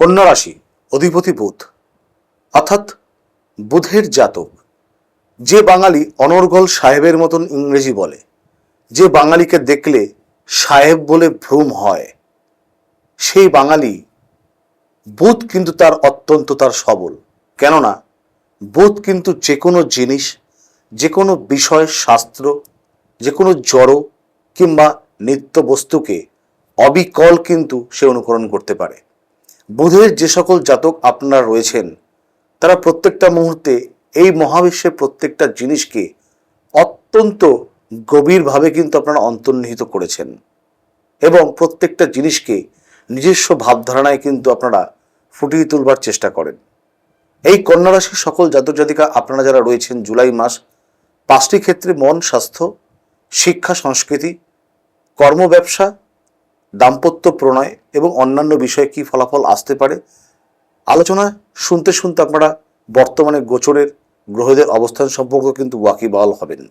কন্যা রাশি অধিপতি বুধ, অর্থাৎ বুধের জাতক। যে বাঙালি অনর্গল সাহেবের মতন ইংরেজি বলে, যে বাঙালিকে দেখলে সাহেব বলে ভ্রম হয়, সেই বাঙালি বুধ কিন্তু তার অত্যন্ত তার সবল। কেননা বুধ কিন্তু যে কোনো জিনিস, যে কোনো বিষয়, শাস্ত্র, যে কোনো জড় কিংবা নিত্য বস্তুকে অবিকল কিন্তু সে অনুকরণ করতে পারে। বুধের যে সকল জাতক আপনারা রয়েছেন, তারা প্রত্যেকটা মুহূর্তে এই মহাবিশ্বের প্রত্যেকটা জিনিসকে অত্যন্ত গভীরভাবে কিন্তু আপনারা অন্তর্নিহিত করেছেন এবং প্রত্যেকটা জিনিসকে নিজস্ব ভাবধারণায় কিন্তু আপনারা ফুটিয়ে তুলবার চেষ্টা করেন। এই কন্যা রাশির সকল জাতক জাতিকা আপনারা যারা রয়েছেন, জুলাই মাস 5টি ক্ষেত্রে মন, স্বাস্থ্য, শিক্ষা, সংস্কৃতি, কর্ম, ব্যবসা, দাম্পত্য, প্রণয় এবং অন্যান্য বিষয়ে কী ফলাফল আসতে পারে আলোচনা শুনতে শুনতে আপনারা বর্তমানে গোচরের গ্রহদের অবস্থান সম্পর্কে কিন্তু ওয়াকিবহাল হবেন।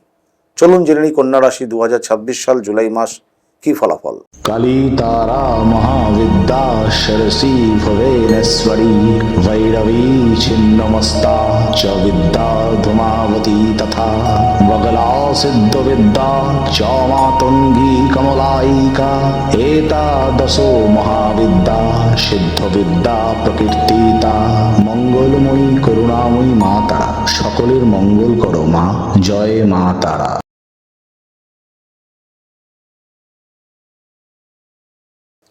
চলুন জেনে নিই কন্যা রাশি 2026 সাল জুলাই মাস কি ফলাফল। কালী তারা মহাবিদ্যা সরসী ভুবনেশ্বরী ভৈরবী ছিন্নমস্তা চ বিদ্যা ধূমাবতী তথা বগলা সিদ্ধ বিদ্যা চ মাতঙ্গী কমলায়িকা এতাদশো মহাবিদ্যা সিদ্ধ বিদ্যা প্রকীর্তিতা। মঙ্গলময়ী করুণাময়ী মা তারা, সকলের মঙ্গল করো মা। জয় মা তারা।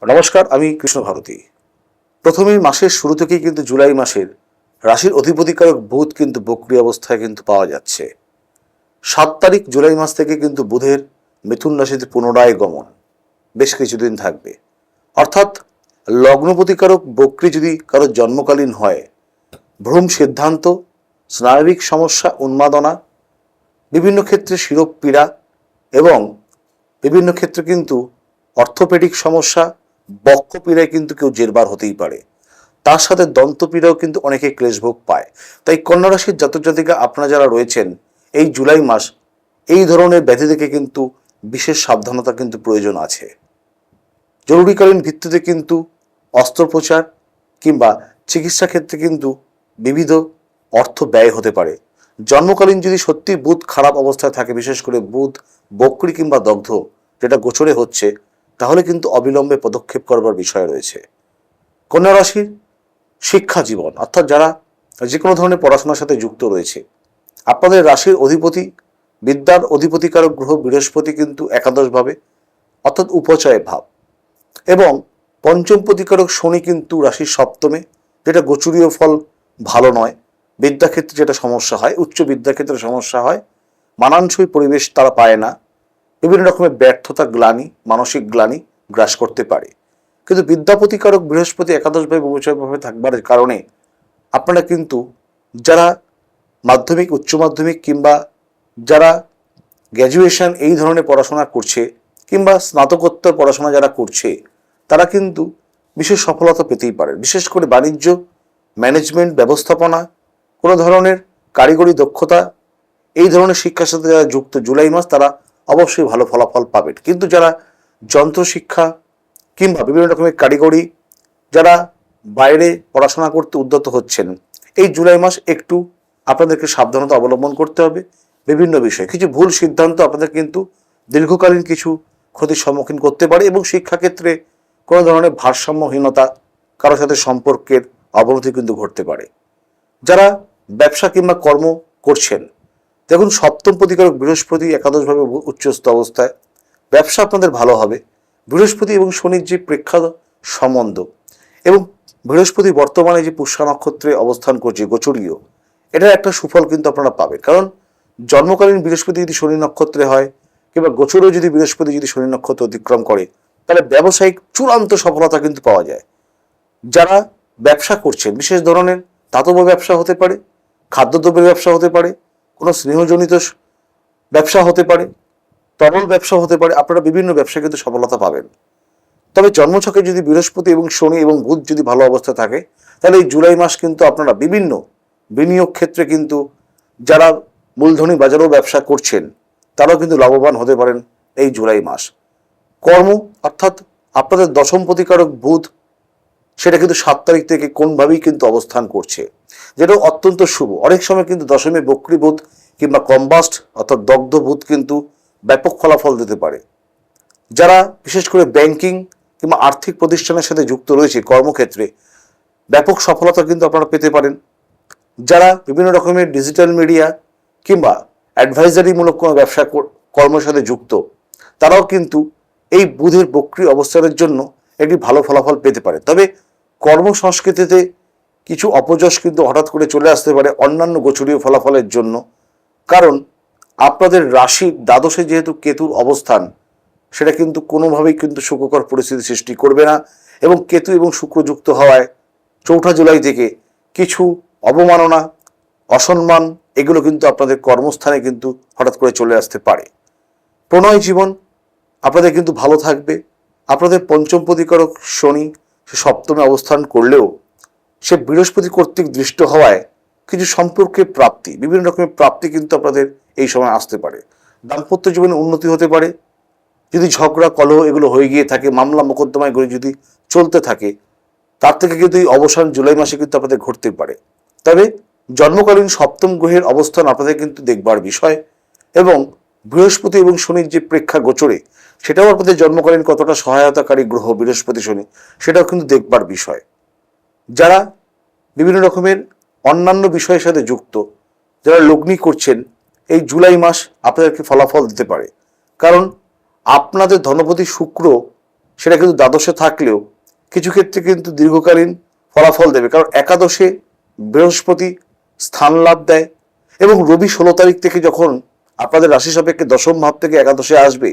নমস্কার, আমি কৃষ্ণ ভারতী। প্রথমেই মাসের শুরু থেকেই কিন্তু জুলাই মাসের রাশির অধিপতিকারক বুধ কিন্তু বক্রী অবস্থায় কিন্তু পাওয়া যাচ্ছে। 7 তারিখ জুলাই মাস থেকে কিন্তু বুধের মিথুন রাশিতে পুনরায় গমন বেশ কিছুদিন থাকবে। অর্থাৎ লগ্নপতিকারক বক্রী যদি কারো জন্মকালীন হয়, ভ্রম, সিদ্ধান্ত, স্নায়বিক সমস্যা, উন্মাদনা, বিভিন্ন ক্ষেত্রে শিরোপীড়া এবং বিভিন্ন ক্ষেত্রে কিন্তু অর্থোপেডিক সমস্যা, বক্ষপীড়ায় কিন্তু কেউ জেরবার হতেই পারে। তার সাথে দন্তপীড়াও কিন্তু অনেকে ক্লেশভোগ পায়। তাই কন্যা রাশির জাতক জাতিকা আপনারা যারা রয়েছেন, এই জুলাই মাস এই ধরনের ব্যাধি থেকে কিন্তু বিশেষ সাবধানতা কিন্তু প্রয়োজন আছে। জরুরিকালীন ভিত্তিতে কিন্তু অস্ত্রোপচার কিংবা চিকিৎসা ক্ষেত্রে কিন্তু বিবিধ অর্থ ব্যয় হতে পারে। জন্মকালীন যদি সত্যি বুধ খারাপ অবস্থায় থাকে, বিশেষ করে বুধ বক্রী কিংবা দগ্ধ যেটা গোচরে হচ্ছে, তাহলে কিন্তু অবিলম্বে পদক্ষেপ করবার বিষয় রয়েছে। কন্যা রাশির শিক্ষা জীবন, অর্থাৎ যারা যে কোনো ধরনের পড়াশোনার সাথে যুক্ত রয়েছে, আপনাদের রাশির অধিপতি, বিদ্যার অধিপতিকারক গ্রহ বৃহস্পতি কিন্তু একাদশভাবে অর্থাৎ উপচয় ভাব, এবং পঞ্চম প্রতিকারক শনি কিন্তু রাশির সপ্তমে, যেটা গোচরীয় ফল ভালো নয়। বিদ্যাক্ষেত্রে যেটা সমস্যা হয়, উচ্চ বিদ্যাক্ষেত্রে সমস্যা হয়, মানানসই পরিবেশ তারা পায় না, বিভিন্ন রকমের ব্যর্থতা, গ্লানি, মানসিক গ্লানি গ্রাস করতে পারে। কিন্তু বিদ্যাপতিকারক বৃহস্পতি একাদশভাবে উপচয়ভাবে থাকবার কারণে আপনারা কিন্তু যারা মাধ্যমিক, উচ্চ মাধ্যমিক কিংবা যারা গ্র্যাজুয়েশন এই ধরনের পড়াশোনা করছে কিংবা স্নাতকোত্তর পড়াশোনা যারা করছে, তারা কিন্তু বিশেষ সফলতা পেতেই পারে। বিশেষ করে বাণিজ্য, ম্যানেজমেন্ট, ব্যবস্থাপনা, কোনো ধরনের কারিগরি দক্ষতা, এই ধরনের শিক্ষার সাথে যারা যুক্ত জুলাই মাস, তারা অবশ্যই ভালো ফলাফল পাবেন। কিন্তু যারা যন্ত্র শিক্ষা কিংবা বিভিন্ন রকমের কারিগরি, যারা বাইরে পড়াশোনা করতে উদ্যত হচ্ছেন, এই জুলাই মাস একটু আপনাদেরকে সাবধানতা অবলম্বন করতে হবে। বিভিন্ন বিষয়ে কিছু ভুল সিদ্ধান্ত আপনাদের কিন্তু দীর্ঘকালীন কিছু ক্ষতির সম্মুখীন করতে পারে এবং শিক্ষাক্ষেত্রে কোনো ধরনের ভারসাম্যহীনতা, কারোর সাথে সম্পর্কের অবনতি কিন্তু ঘটতে পারে। যারা ব্যবসা কিংবা কর্ম করছেন, দেখুন সপ্তম প্রতিকারক বৃহস্পতি একাদশভাবে উচ্চস্থ অবস্থায়, ব্যবসা আপনাদের ভালো হবে। বৃহস্পতি এবং শনির যে প্রেক্ষাত সম্বন্ধ এবং বৃহস্পতি বর্তমানে যে পুষ্যা নক্ষত্রে অবস্থান করছে গোচরীয়, এটার একটা সুফল কিন্তু আপনারা পাবেন। কারণ জন্মকালীন বৃহস্পতি যদি শনি নক্ষত্রে হয় কিংবা গোচরেও যদি বৃহস্পতি যদি শনি নক্ষত্র অতিক্রম করে, তাহলে ব্যবসায়িক চূড়ান্ত সফলতা কিন্তু পাওয়া যায়। যারা ব্যবসা করছেন, বিশেষ ধরনের ধাতব ব্যবসা হতে পারে, খাদ্যদ্রব্যের ব্যবসা হতে পারে, কোনো স্নেহজনিত ব্যবসা হতে পারে, তরল ব্যবসা হতে পারে, আপনারা বিভিন্ন ব্যবসায় কিন্তু সফলতা পাবেন। তবে জন্মছকে যদি বৃহস্পতি এবং শনি এবং বুধ যদি ভালো অবস্থা থাকে, তাহলে এই জুলাই মাস কিন্তু আপনারা বিভিন্ন বিনিয়োগ ক্ষেত্রে কিন্তু যারা মূলধনী বাজারেও ব্যবসা করছেন, তারাও কিন্তু লাভবান হতে পারেন এই জুলাই মাস। কর্ম, অর্থাৎ আপনাদের দশম প্রতিকারক বুধ সেটা কিন্তু 7 তারিখ থেকে কোনভাবেই কিন্তু অবস্থান করছে, যেটা অত্যন্ত শুভ। অনেক সময় কিন্তু দশমী বক্রীভূত কিংবা কম্বাস্ট অর্থাৎ দগ্ধভূত কিন্তু ব্যাপক ফলাফল দিতে পারে। যারা বিশেষ করে ব্যাংকিং কিংবা আর্থিক প্রতিষ্ঠানের সাথে যুক্ত রয়েছে কর্মক্ষেত্রে ব্যাপক সফলতা কিন্তু আপনারা পেতে পারেন। যারা বিভিন্ন রকমের ডিজিটাল মিডিয়া কিংবা অ্যাডভাইজারিমূলক কোনো ব্যবসা কর্মের সাথে যুক্ত, তারাও কিন্তু এই বুধের বক্রী অবস্থানের জন্য একটি ভালো ফলাফল পেতে পারে। তবে কর্মসংস্কৃতিতে কিছু অপযশ কিন্তু হঠাৎ করে চলে আসতে পারে অন্যান্য গোচরীয় ফলাফলের জন্য, কারণ আপনাদের রাশির দ্বাদশে যেহেতু কেতুর অবস্থান, সেটা কিন্তু কোনোভাবেই কিন্তু সুখকর পরিস্থিতি সৃষ্টি করবে না। এবং কেতু এবং শুক্র যুক্ত হওয়ায় 4 জুলাই থেকে কিছু অবমাননা, অসম্মান এগুলো কিন্তু আপনাদের কর্মস্থানে কিন্তু হঠাৎ করে চলে আসতে পারে। প্রণয় জীবন আপনাদের কিন্তু ভালো থাকবে। আপনাদের পঞ্চম প্রতিকারক শনি সে সপ্তমে অবস্থান করলেও সে বৃহস্পতি কর্তৃক দৃষ্ট হওয়ায় কিছু সম্পর্কে প্রাপ্তি, বিভিন্ন রকমের প্রাপ্তি কিন্তু আপনাদের এই সময় আসতে পারে। দাম্পত্য জীবনে উন্নতি হতে পারে। যদি ঝগড়া কলহ এগুলো হয়ে গিয়ে থাকে, মামলা মোকদ্দমা এগুলো যদি চলতে থাকে, তার থেকে কিন্তু এই অবসান জুলাই মাসে কিন্তু আপনাদের ঘটতে পারে। তবে জন্মকালীন সপ্তম গ্রহের অবস্থান আপনাদের কিন্তু দেখবার বিষয়, এবং বৃহস্পতি এবং শনির যে প্রেক্ষা গোচরে সেটাও আপনাদের জন্মকালীন কতটা সহায়তাকারী গ্রহ বৃহস্পতি শনি, সেটাও কিন্তু দেখবার বিষয়। যারা বিভিন্ন রকমের অন্যান্য বিষয়ের সাথে যুক্ত, যারা লগ্নি করছেন, এই জুলাই মাস আপনাদেরকে ফলাফল দিতে পারে। কারণ আপনাদের ধনপতি শুক্র সেটা কিন্তু দ্বাদশে থাকলেও কিছু ক্ষেত্রে কিন্তু দীর্ঘকালীন ফলাফল দেবে, কারণ একাদশে বৃহস্পতি স্থান লাভ দেয় এবং রবি 16 তারিখ থেকে যখন আপনাদের রাশি সাপেক্ষে দশম ভাব থেকে একাদশে আসবে,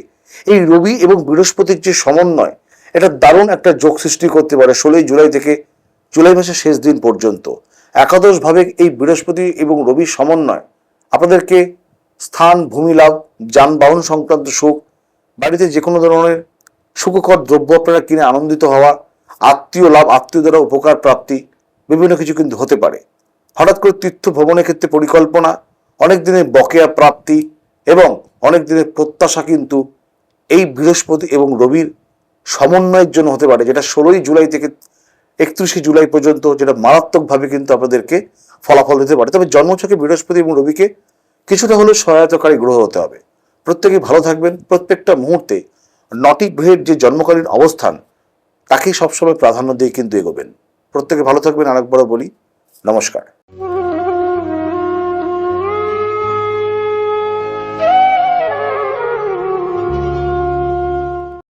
এই রবি এবং বৃহস্পতির যে সমন্বয়, এটা দারুণ একটা যোগ সৃষ্টি করতে পারে 16 জুলাই থেকে জুলাই মাসের শেষ দিন পর্যন্ত। একাদশ ভাবে এই বৃহস্পতি এবং রবির সমন্বয় আপনাদেরকে স্থান, ভূমি লাভ, যানবাহন সংক্রান্ত সুখ, বাড়িতে যে কোনো ধরনের সুখকর দ্রব্য আপনারা কিনে আনন্দিত হওয়া, আত্মীয় লাভ, আত্মীয় দ্বারা উপকার প্রাপ্তি, বিভিন্ন কিছু কিন্তু হতে পারে। হঠাৎ করে তীর্থ ভ্রমণের ক্ষেত্রে পরিকল্পনা, অনেক দিনের বকেয়া প্রাপ্তি এবং অনেক দিনের প্রত্যাশা কিন্তু এই বৃহস্পতি এবং রবির সমন্বয়ের জন্য হতে পারে, যেটা 16 জুলাই থেকে 31 জুলাই পর্যন্ত, যেটা মারাত্মকভাবে কিন্তু আপনাদেরকে ফলাফল দিতে পারে। তবে জন্মছকে বৃহস্পতি এবং রবিকে কিছুটা হলেও সহায়তাকারী গ্রহ হতে হবে। প্রত্যেকেই ভালো থাকবেন। প্রত্যেকটা মুহূর্তে 9টি গ্রহের যে জন্মকালীন অবস্থান, তাকেই সবসময় প্রাধান্য দিয়ে কিন্তু এগোবেন। প্রত্যেকে ভালো থাকবেন। আরেকবার বলি, নমস্কার।